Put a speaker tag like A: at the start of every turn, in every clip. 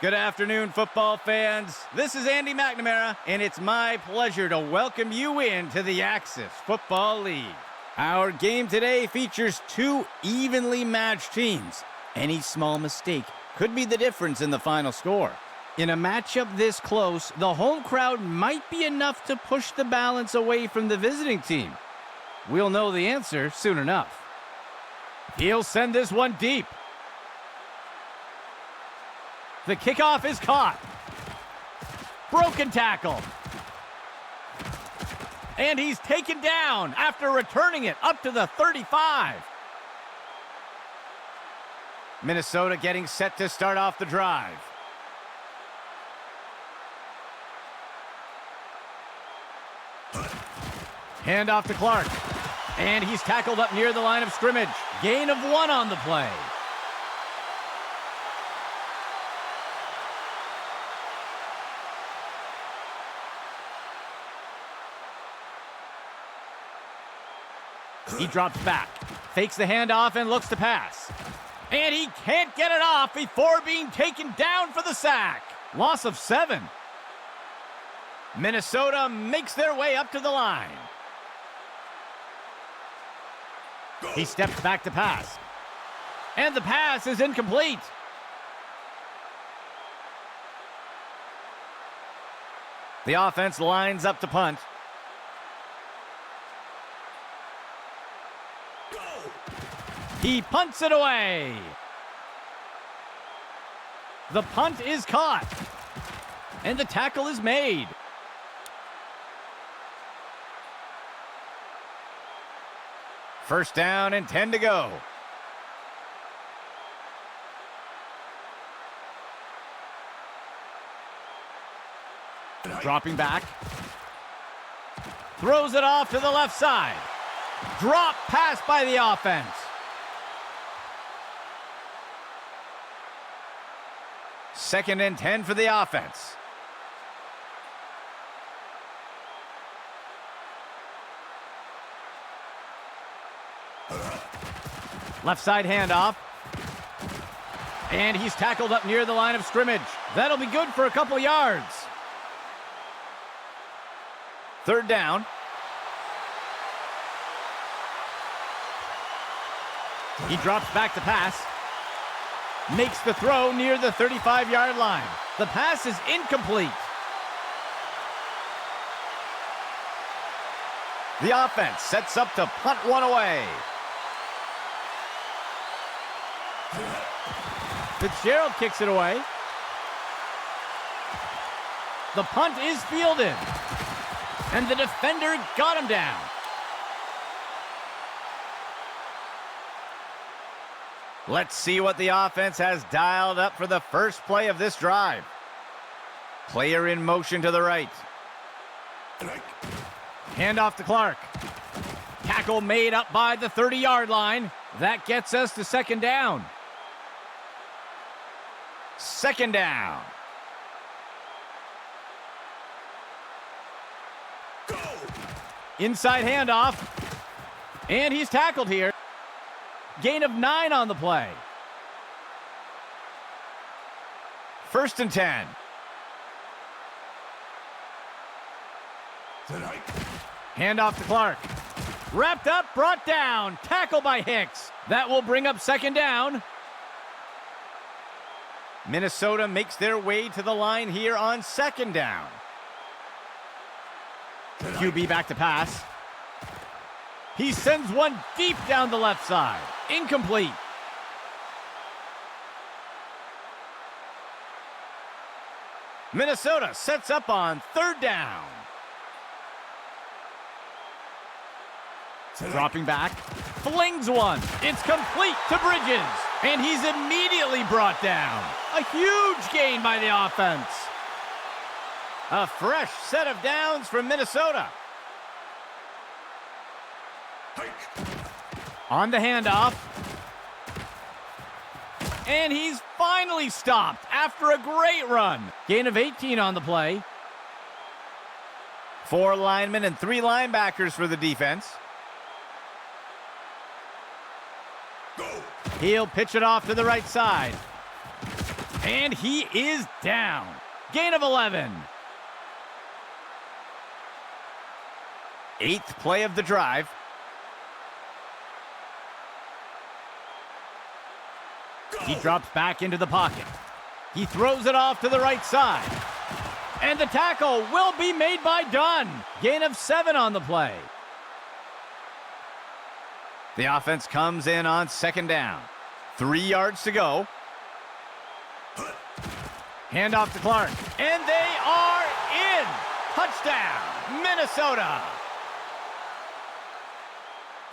A: Good afternoon, football fans. This is Andy McNamara, and it's my pleasure to welcome you into the Axis Football League. Our game today features two evenly matched teams. Any small mistake could be the difference in the final score. In a matchup this close, the home crowd might be enough to push the balance away from the visiting team. We'll know the answer soon enough. He'll send this one deep. The kickoff is caught. Broken tackle. And he's taken down after returning it up to the 35. Minnesota getting set to start off the drive. Hand off to Clark. And he's tackled up near the line of scrimmage. Gain of 1 on the play. He drops back, fakes the handoff, and looks to pass. And he can't get it off before being taken down for the sack. Loss of 7. Minnesota makes their way up to the line. He steps back to pass. And the pass is incomplete. The offense lines up to punt. He punts it away. The punt is caught. And the tackle is made. First down and 10 to go. Dropping back. Throws it off to the left side. Drop pass by the offense. Second and 10 for the offense. Left side handoff. And he's tackled up near the line of scrimmage. That'll be good for a couple yards. Third down. He drops back to pass. Makes the throw near the 35-yard line. The pass is incomplete. The offense sets up to punt one away. Fitzgerald kicks it away. The punt is fielded. And the defender got him down. Let's see what the offense has dialed up for the first play of this drive. Player in motion to the right. Handoff to Clark. Tackle made up by the 30-yard line. That gets us to second down. Second down. Go. Inside handoff. And he's tackled here. Gain of 9 on the play. First and 10. Handoff to Clark. Wrapped up, brought down. Tackle by Hicks. That will bring up second down. Minnesota makes their way to the line here on second down. QB back to pass. He sends one deep down the left side. Incomplete. Minnesota sets up on third down. Dropping back. Flings one. It's complete to Bridges. And he's immediately brought down. A huge gain by the offense. A fresh set of downs from Minnesota. On the handoff. And he's finally stopped after a great run. Gain of 18 on the play. 4 linemen and 3 linebackers for the defense. He'll pitch it off to the right side. And he is down. Gain of 11. 8th play of the drive. He drops back into the pocket. He throws it off to the right side. And the tackle will be made by Dunn. Gain of 7 on the play. The offense comes in on 2nd down. 3 yards to go. Handoff to Clark. And they are in. Touchdown, Minnesota.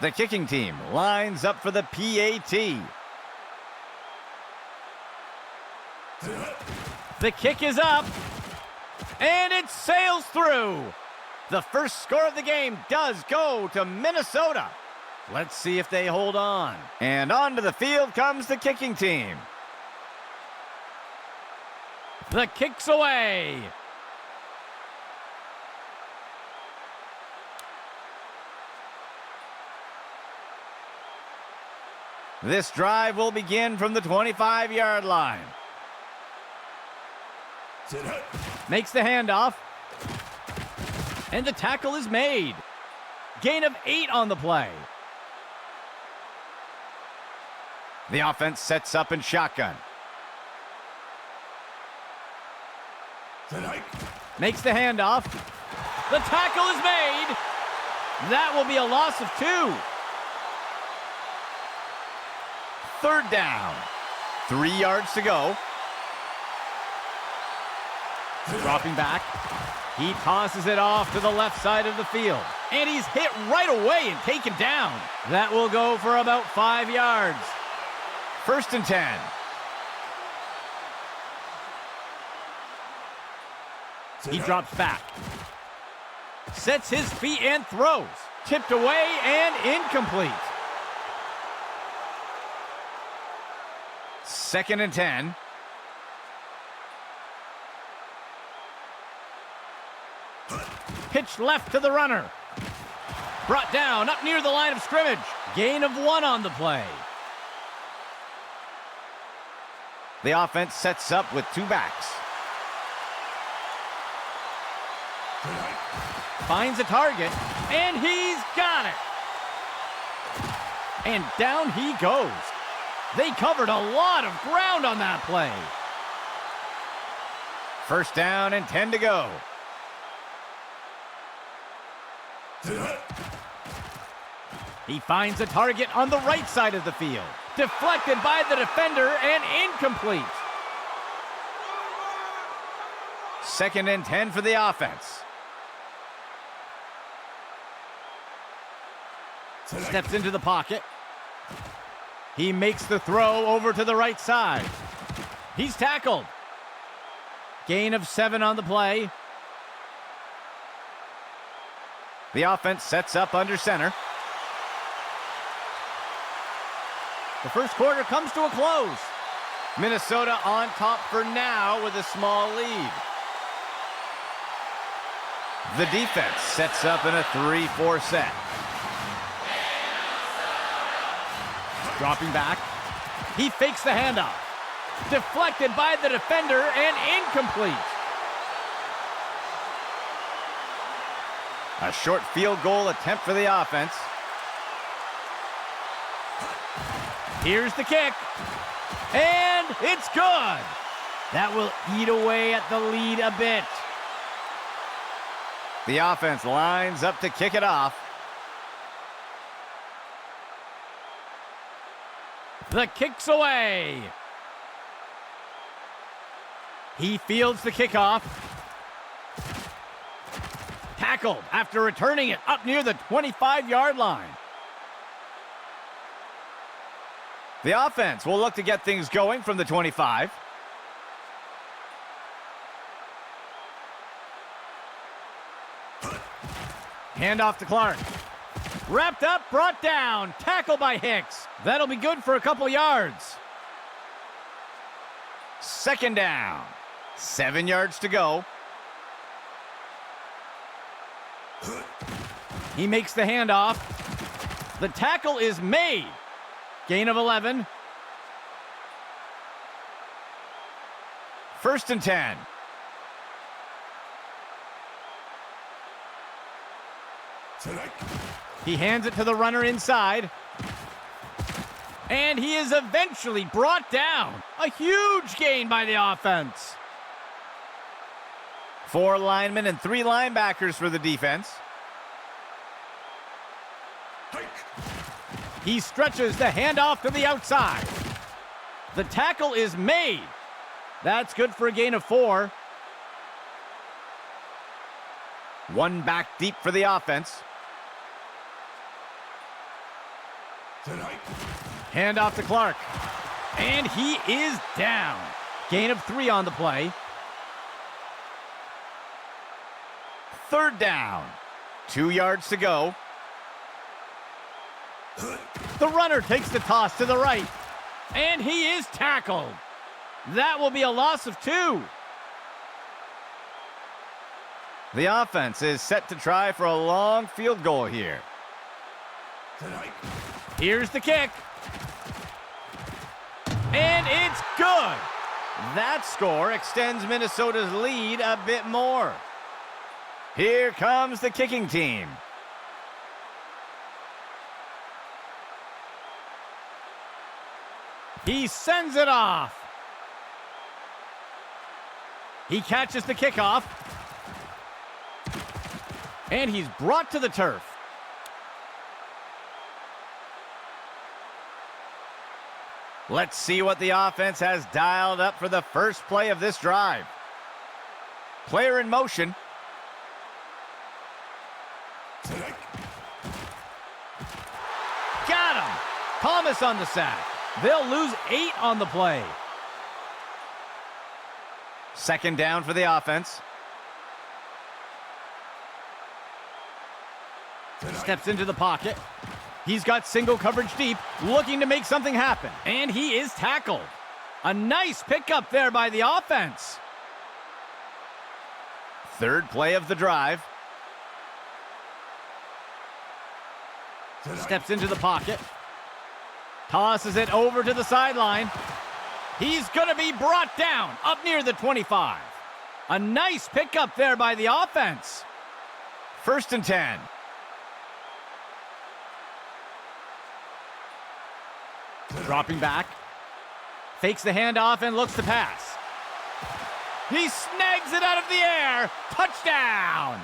A: The kicking team lines up for the PAT. The kick is up. And it sails through. The first score of the game does go to Minnesota. Let's see if they hold on. And onto the field comes the kicking team. The kick's away. This drive will begin from the 25-yard line. Makes the handoff. And the tackle is made. Gain of 8 on the play. The offense sets up in shotgun. Makes the handoff. The tackle is made. That will be a loss of 2. 3rd down. 3 yards to go. Dropping back. He tosses it off to the left side of the field. And he's hit right away and taken down. That will go for about 5 yards. 1st and 10. He drops back. Sets his feet and throws. Tipped away and incomplete. 2nd and 10. Pitch left to the runner. Brought down up near the line of scrimmage. Gain of 1 on the play. The offense sets up with 2 backs. Finds a target, and he's got it. And down he goes. They covered a lot of ground on that play. 1st down and 10 to go. He finds a target on the right side of the field. Deflected by the defender and incomplete. 2nd and 10 for the offense. Steps into the pocket. He makes the throw over to the right side. He's tackled. Gain of 7 on the play. The offense sets up under center. The first quarter comes to a close. Minnesota on top for now with a small lead. The defense sets up in a 3-4 set. Dropping back. He fakes the handoff. Deflected by the defender and incomplete. A short field goal attempt for the offense. Here's the kick. And it's good. That will eat away at the lead a bit. The offense lines up to kick it off. The kick's away. He fields the kickoff. Tackled after returning it up near the 25-yard line. The offense will look to get things going from the 25. Handoff to Clark. Wrapped up, brought down. Tackle by Hicks. That'll be good for a couple yards. 2nd down. 7 yards to go. He makes the handoff. The tackle is made. Gain of 11. First and 10. He hands it to the runner inside. And he is eventually brought down. A huge gain by the offense. 4 linemen and 3 linebackers for the defense. He stretches the handoff to the outside. The tackle is made. That's good for a gain of 4. 1 back deep for the offense. Handoff to Clark. And he is down. Gain of 3 on the play. Third down. 2 yards to go. The runner takes the toss to the right. And he is tackled. That will be a loss of 2. The offense is set to try for a long field goal here. Here's the kick. And it's good. That score extends Minnesota's lead a bit more. Here comes the kicking team. He sends it off. He catches the kickoff. And he's brought to the turf. Let's see what the offense has dialed up for the first play of this drive. Player in motion. Got him. Thomas on the sack. They'll lose 8 on the play. Second down for the offense. Steps into the pocket. He's got single coverage deep, looking to make something happen. And he is tackled. A nice pickup there by the offense. Third play of the drive. Steps into the pocket. Tosses it over to the sideline. He's going to be brought down up near the 25. A nice pickup there by the offense. First and 10. Dropping back. Fakes the handoff and looks to pass. He snags it out of the air. Touchdown!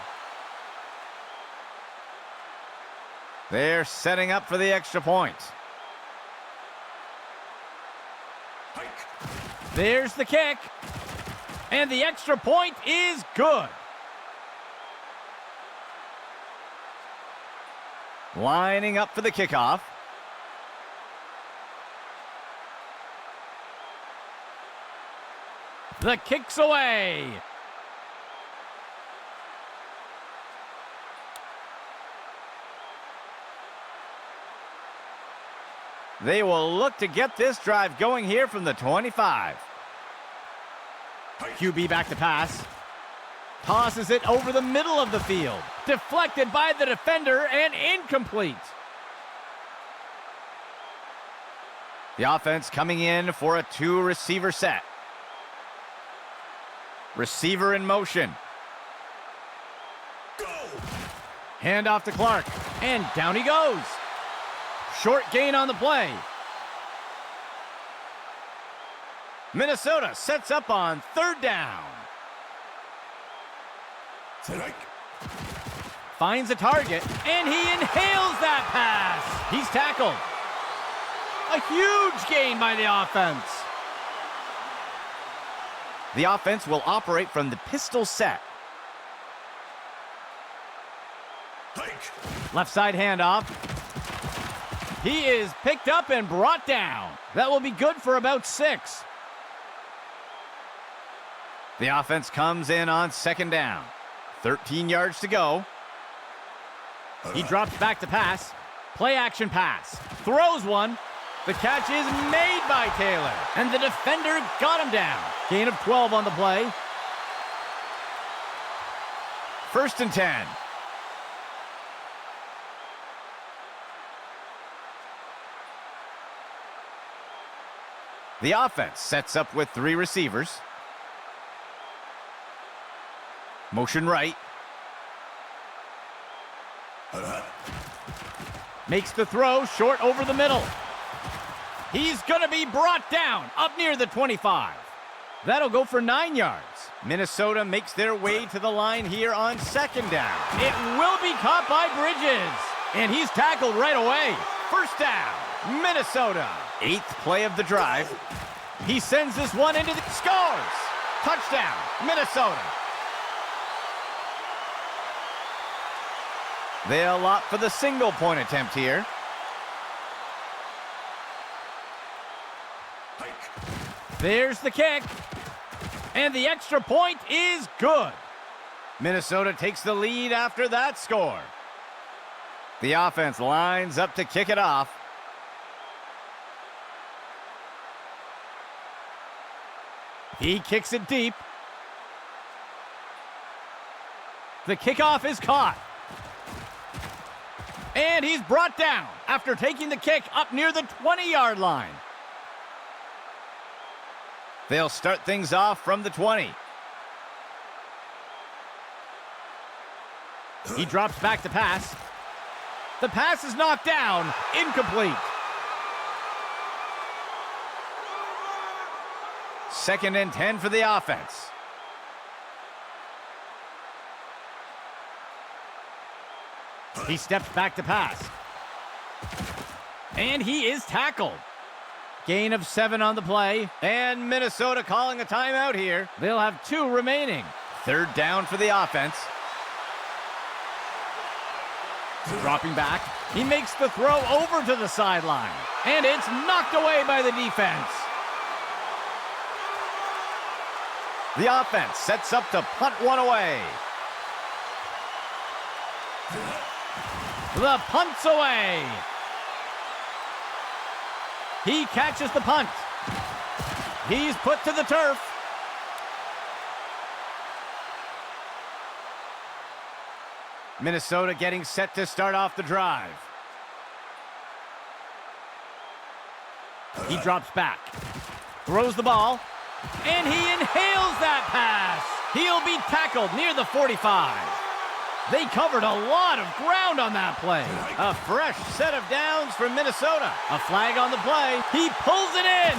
A: They're setting up for the extra point. There's the kick. And the extra point is good. Lining up for the kickoff. The kick's away. They will look to get this drive going here from the 25. QB back to pass. Tosses it over the middle of the field. Deflected by the defender and incomplete. The offense coming in for a 2-receiver set. Receiver in motion. Go! Handoff to Clark. And down he goes. Short gain on the play. Minnesota sets up on third down. Finds a target, and he inhales that pass. He's tackled. A huge gain by the offense. The offense will operate from the pistol set. Left side handoff. He is picked up and brought down. That will be good for about 6. The offense comes in on second down. 13 yards to go. He drops back to pass. Play action pass. Throws one. The catch is made by Taylor. And the defender got him down. Gain of 12 on the play. First and 10. The offense sets up with 3 receivers. Motion right. Makes the throw short over the middle. He's going to be brought down up near the 25. That'll go for 9 yards. Minnesota makes their way to the line here on second down. It will be caught by Bridges. And he's tackled right away. First down, Minnesota. 8th play of the drive. He sends this one into the scores. Touchdown, Minnesota. They'll opt for the single point attempt here. There's the kick. And the extra point is good. Minnesota takes the lead after that score. The offense lines up to kick it off. He kicks it deep. The kickoff is caught. And he's brought down after taking the kick up near the 20-yard line. They'll start things off from the 20. He drops back to pass. The pass is knocked down, incomplete. 2nd and 10 for the offense. He steps back to pass. And he is tackled. Gain of 7 on the play. And Minnesota calling a timeout here. They'll have 2 remaining. 3rd down for the offense. Dropping back. He makes the throw over to the sideline. And it's knocked away by the defense. The offense sets up to punt one away. The punt's away. He catches the punt. He's put to the turf. Minnesota getting set to start off the drive. He drops back. Throws the ball. And he inhales that pass. He'll be tackled near the 45. They covered a lot of ground on that play. A fresh set of downs from Minnesota. A flag on the play. He pulls it in.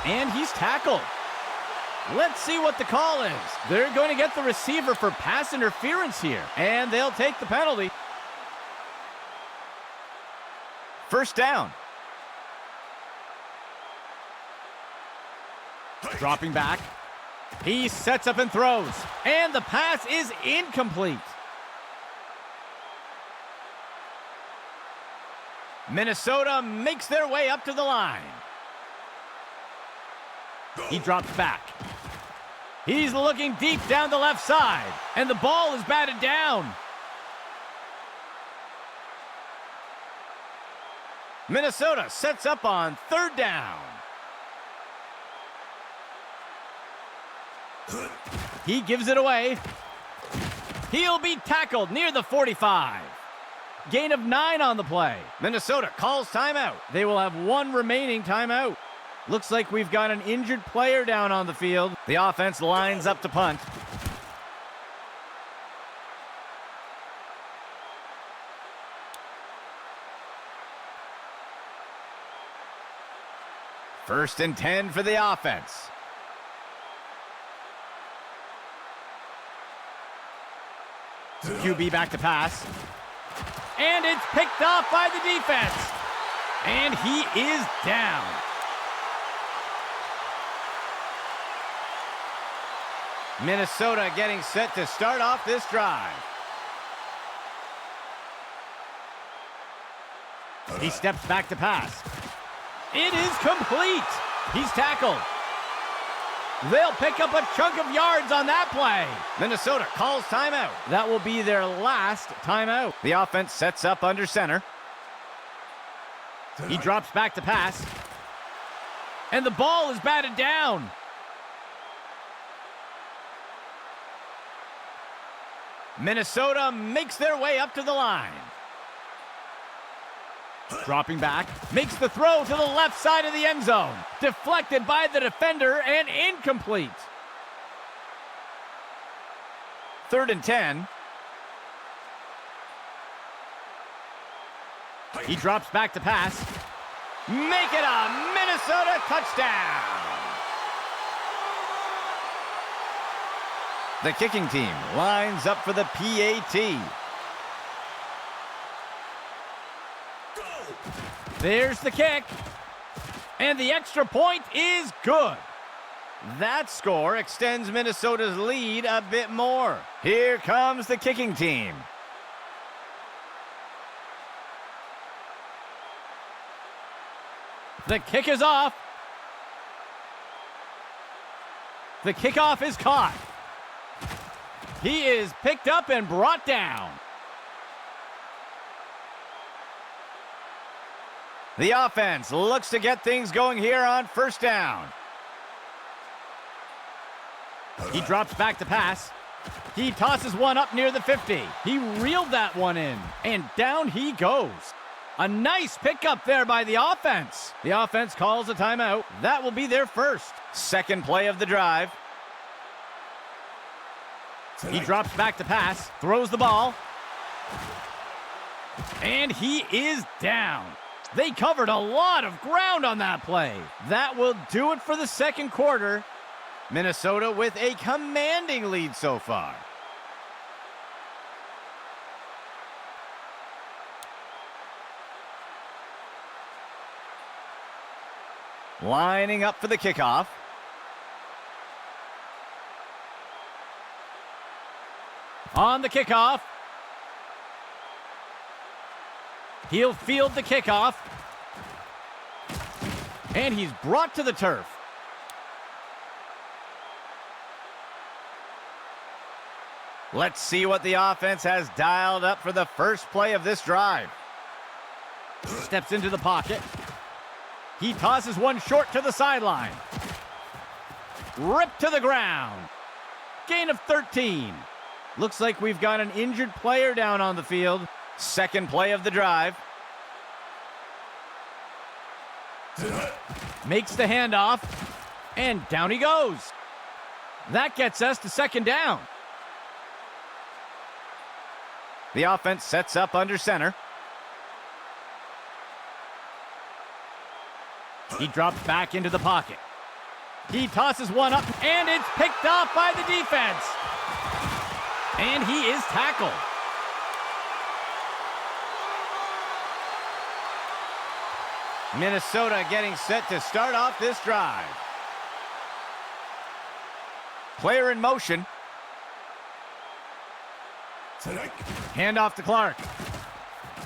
A: And he's tackled. Let's see what the call is. They're going to get the receiver for pass interference here. And they'll take the penalty. First down. Dropping back. He sets up and throws. And the pass is incomplete. Minnesota makes their way up to the line. He drops back. He's looking deep down the left side. And the ball is batted down. Minnesota sets up on 3rd down. He gives it away. He'll be tackled near the 45. Gain of 9 on the play. Minnesota calls timeout. They will have 1 remaining timeout. Looks like we've got an injured player down on the field. The offense lines up to punt. First and 10 for the offense. QB back to pass. And it's picked off by the defense. And he is down. Minnesota getting set to start off this drive. He steps back to pass. It is complete. He's tackled. They'll pick up a chunk of yards on that play. Minnesota calls timeout. That will be their last timeout. The offense sets up under center. He drops back to pass. And the ball is batted down. Minnesota makes their way up to the line. Dropping back, makes the throw to the left side of the end zone. Deflected by the defender and incomplete. 3rd and 10. He drops back to pass. Make it a Minnesota touchdown! The kicking team lines up for the PAT. There's the kick. And the extra point is good. That score extends Minnesota's lead a bit more. Here comes the kicking team. The kick is off. The kickoff is caught. He is picked up and brought down. The offense looks to get things going here on 1st down. He drops back to pass. He tosses one up near the 50. He reeled that one in, and down he goes. A nice pickup there by the offense. The offense calls a timeout. That will be their first. 2nd play of the drive. He drops back to pass, throws the ball, and he is down. They covered a lot of ground on that play. That will do it for the 2nd quarter. Minnesota with a commanding lead so far. Lining up for the kickoff. On the kickoff. He'll field the kickoff. And he's brought to the turf. Let's see what the offense has dialed up for the first play of this drive. Steps into the pocket. He tosses one short to the sideline. Ripped to the ground. Gain of 13. Looks like we've got an injured player down on the field. 2nd play of the drive. Makes the handoff. And down he goes. That gets us to 2nd down. The offense sets up under center. He drops back into the pocket. He tosses one up, and it's picked off by the defense. And he is tackled. Minnesota getting set to start off this drive. Player in motion. Hand off to Clark.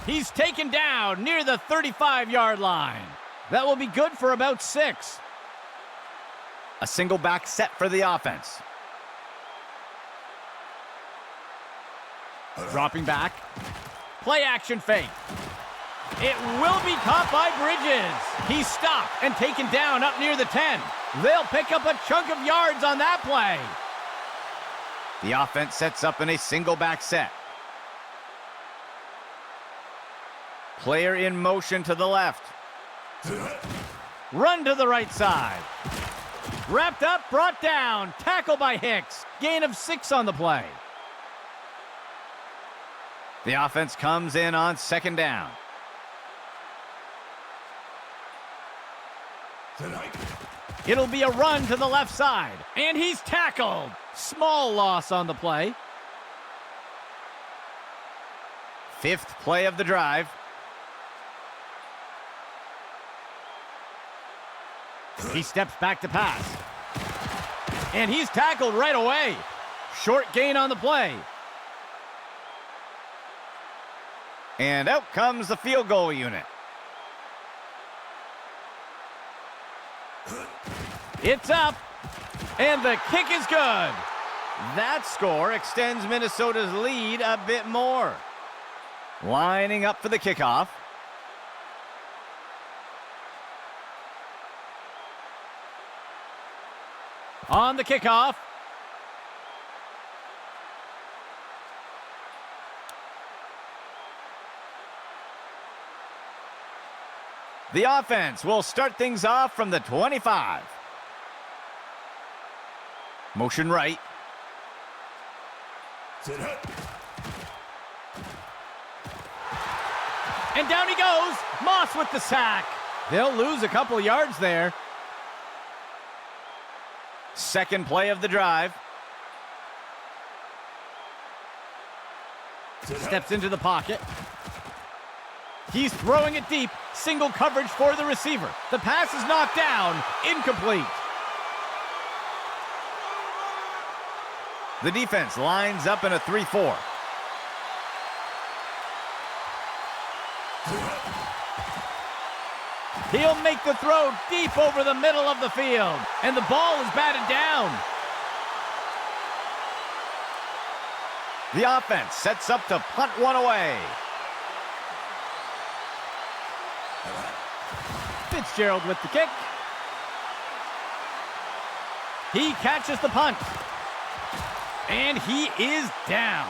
A: He's taken down near the 35-yard line. That will be good for about 6. A single back set for the offense. Dropping back. Play action fake. It will be caught by Bridges. He's stopped and taken down up near the 10. They'll pick up a chunk of yards on that play. The offense sets up in a single back set. Player in motion to the left. Run to the right side. Wrapped up, brought down. Tackle by Hicks. Gain of 6 on the play. The offense comes in on 2nd down. It'll be a run to the left side. And he's tackled. Small loss on the play. 5th play of the drive. He steps back to pass. And he's tackled right away. Short gain on the play. And out comes the field goal unit. It's up. And the kick is good. That score extends Minnesota's lead a bit more. Lining up for the kickoff. On the kickoff. The offense will start things off from the 25. Motion right. And down he goes. Moss with the sack. They'll lose a couple yards there. Second play of the drive. Steps into the pocket. He's throwing it deep. Single coverage for the receiver. The pass is knocked down. Incomplete. The defense lines up in a 3-4. He'll make the throw deep over the middle of the field. And the ball is batted down. The offense sets up to punt one away. Fitzgerald with the kick. He catches the punt. And he is down.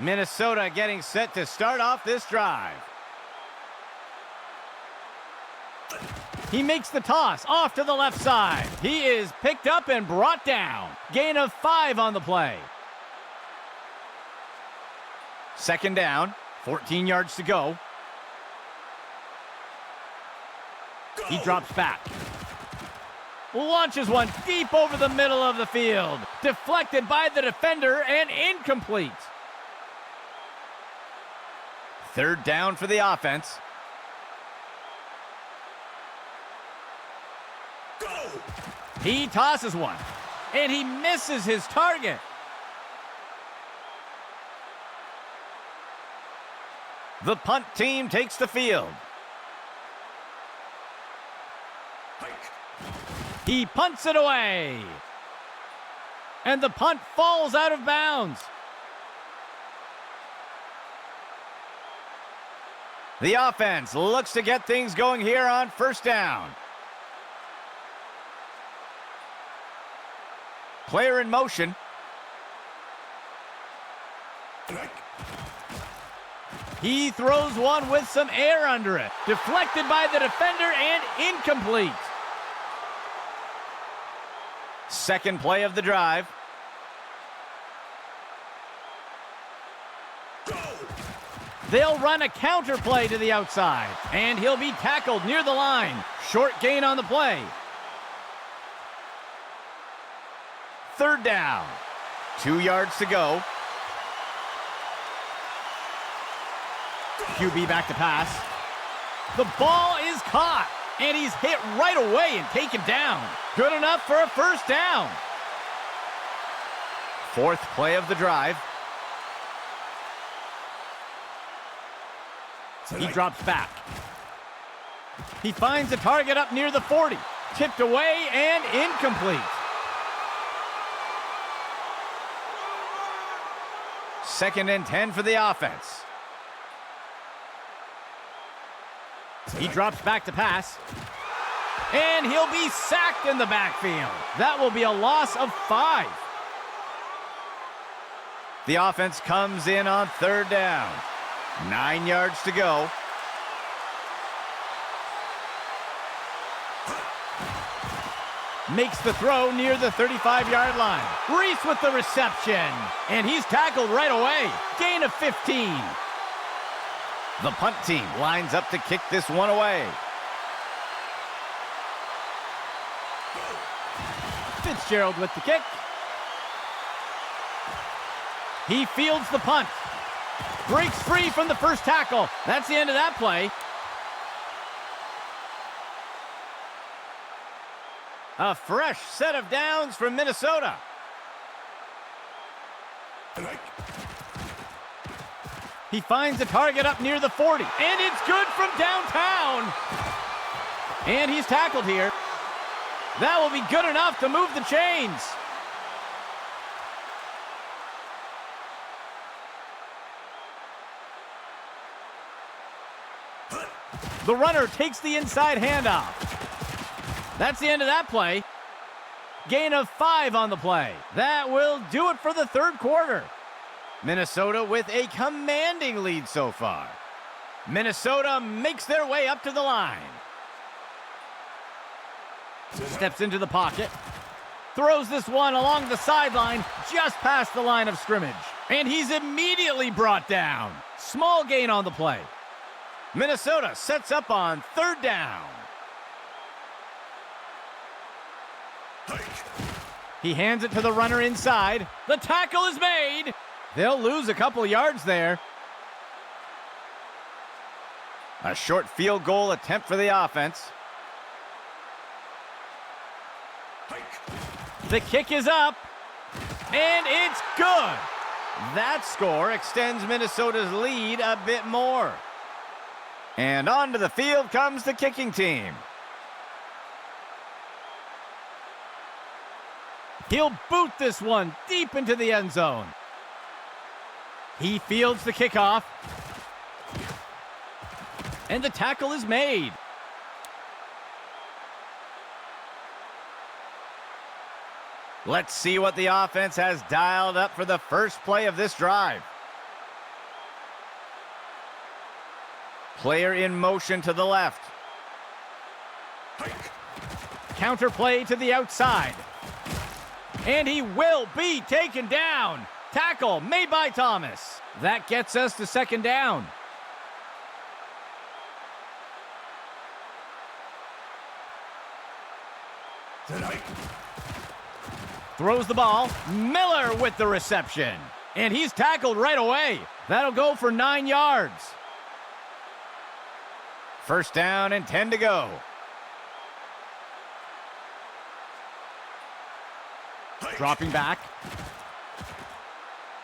A: Minnesota getting set to start off this drive. He makes the toss off to the left side. He is picked up and brought down. Gain of 5 on the play. Second down, 14 yards to go. He drops back. Launches one deep over the middle of the field. Deflected by the defender and incomplete. Third down for the offense. He tosses one, and he misses his target. The punt team takes the field. He punts it away. And the punt falls out of bounds. The offense looks to get things going here on first down. Player in motion. He throws one with some air under it. Deflected by the defender and incomplete. Second play of the drive. They'll run a counter play to the outside, and he'll be tackled near the line. Short gain on the play. Third down. 2 yards to go. QB back to pass. The ball is caught, and he's hit right away and taken down. Good enough for a first down. Fourth play of the drive. He drops back. He finds a target up near the 40. Tipped away and incomplete. Second and 10 for the offense. He drops back to pass. And he'll be sacked in the backfield. That will be a loss of 5. The offense comes in on third down. 9 yards to go. Makes the throw near the 35-yard line. Reese with the reception. And he's tackled right away. Gain of 15. The punt team lines up to kick this one away. Fitzgerald with the kick. He fields the punt. Breaks free from the first tackle. That's the end of that play. A fresh set of downs from Minnesota. He finds a target up near the 40. And it's good from downtown. And he's tackled here. That will be good enough to move the chains. The runner takes the inside handoff. That's the end of that play. Gain of 5 on the play. That will do it for the third quarter. Minnesota with a commanding lead so far. Minnesota makes their way up to the line. Steps into the pocket. Throws this one along the sideline, just past the line of scrimmage. And he's immediately brought down. Small gain on the play. Minnesota sets up on 3rd down. He hands it to the runner inside. The tackle is made. They'll lose a couple yards there. A short field goal attempt for the offense. The kick is up, and it's good. That score extends Minnesota's lead a bit more. And onto the field comes the kicking team. He'll boot this one deep into the end zone. He fields the kickoff. And the tackle is made. Let's see what the offense has dialed up for the first play of this drive. Player in motion to the left. Counter play to the outside. And he will be taken down. Tackle made by Thomas. That gets us to 2nd down. Throws the ball. Miller with the reception. And he's tackled right away. That'll go for 9 yards. 1st down and 10 to go. Dropping back.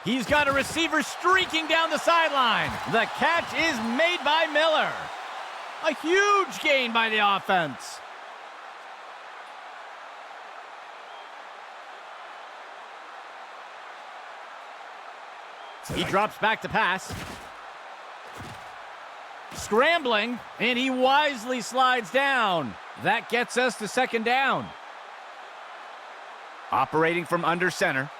A: He's got a receiver streaking down the sideline. The catch is made by Miller. A huge gain by the offense. He drops back to pass. Scrambling, and he wisely slides down. That gets us to 2nd down. Operating from under center.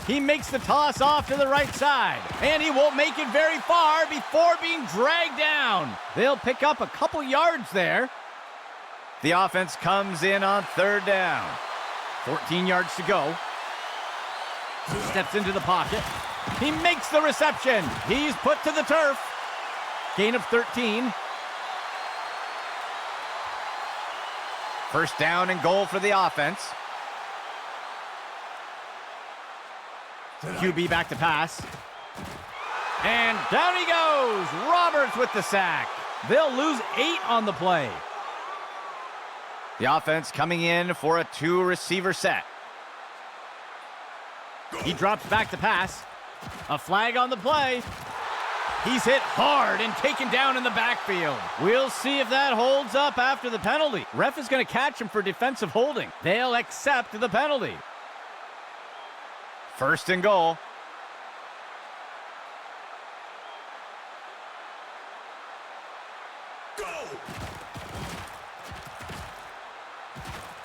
A: He makes the toss off to the right side, and he won't make it very far before being dragged down. They'll pick up a couple yards there. The offense comes in on 3rd down. 14 yards to go. Steps into the pocket. He makes the reception. He's put to the turf. Gain of 13. 1st down and goal for the offense. QB back to pass. And down he goes. Roberts with the sack. They'll lose 8 on the play. The offense coming in for a 2-receiver set. He drops back to pass. A flag on the play. He's hit hard and taken down in the backfield. We'll see if that holds up after the penalty. Ref is going to catch him for defensive holding. They'll accept the penalty. 1st and goal.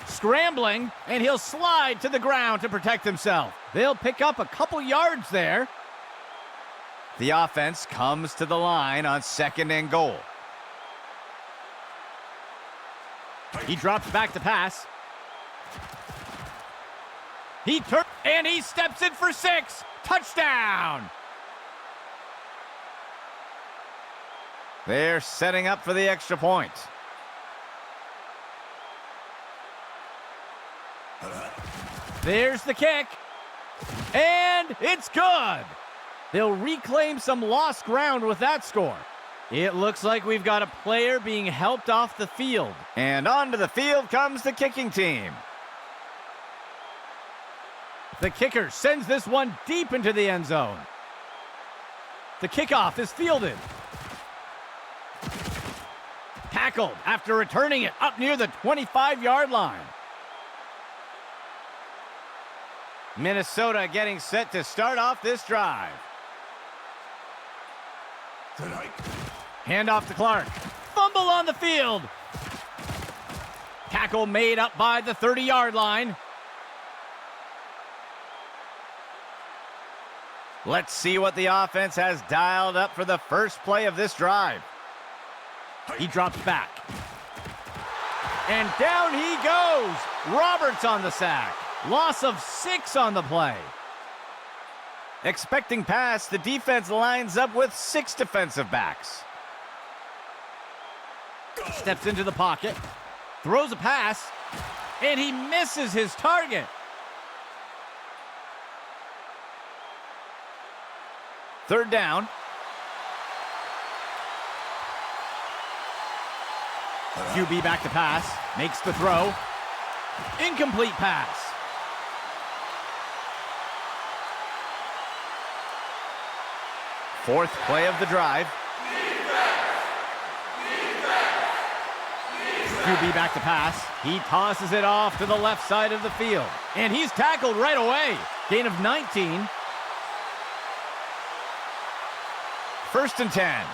A: Scrambling, and he'll slide to the ground to protect himself. They'll pick up a couple yards there. The offense comes to the line on 2nd and goal. He drops back to pass. He turns, and he steps in for 6. Touchdown! They're setting up for the extra point. There's the kick. And it's good. They'll reclaim some lost ground with that score. It looks like we've got a player being helped off the field. And onto the field comes the kicking team. The kicker sends this one deep into the end zone. The kickoff is fielded. Tackled after returning it up near the 25-yard line. Minnesota getting set to start off this drive. Handoff to Clark. Fumble on the field. Tackle made up by the 30-yard line. Let's see what the offense has dialed up for the first play of this drive. He drops back. And down he goes. Roberts on the sack. Loss of 6 on the play. Expecting pass, the defense lines up with 6 defensive backs. Steps into the pocket. Throws a pass. And he misses his target. Third down. QB back to pass. Makes the throw. Incomplete pass. Fourth play of the drive. QB back to pass. He tosses it off to the left side of the field. And he's tackled right away. Gain of 19. First and 10.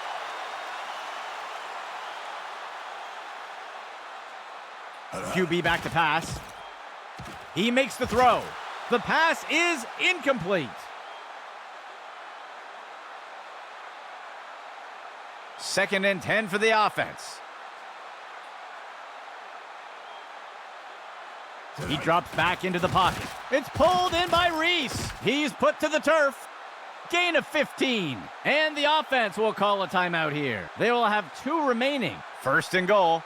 A: QB back to pass. He makes the throw. The pass is incomplete. Second and 10 for the offense. He drops back into the pocket. It's pulled in by Reese. He's put to the turf. Gain of 15. And the offense will call a timeout here. They will have 2 remaining. First and goal.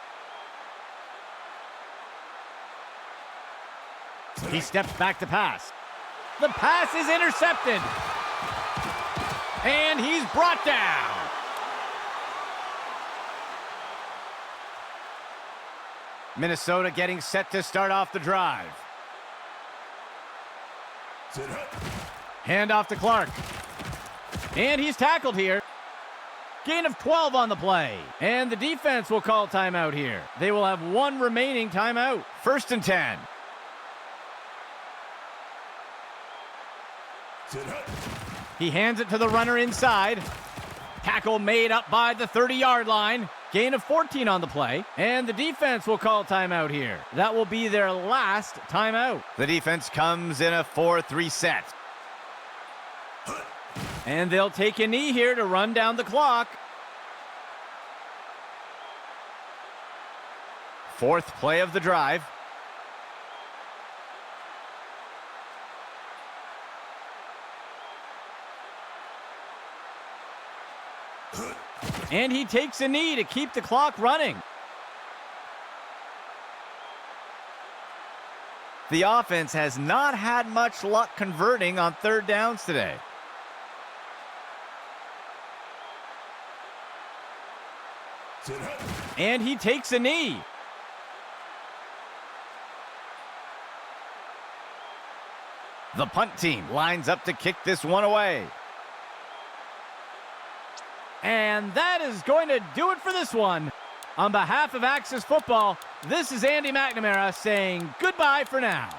A: He steps back to pass. The pass is intercepted. And he's brought down. Minnesota getting set to start off the drive. Hand off to Clark. And he's tackled here. Gain of 12 on the play. And the defense will call timeout here. They will have 1 remaining timeout. First and 10. He hands it to the runner inside. Tackle made up by the 30-yard line. Gain of 14 on the play. And the defense will call timeout here. That will be their last timeout. The defense comes in a 4-3 set. And they'll take a knee here to run down the clock. Fourth play of the drive. And he takes a knee to keep the clock running. The offense has not had much luck converting on third downs today. And he takes a knee. The punt team lines up to kick this one away. And that is going to do it for this one. On behalf of Axis Football, this is Andy McNamara saying goodbye for now.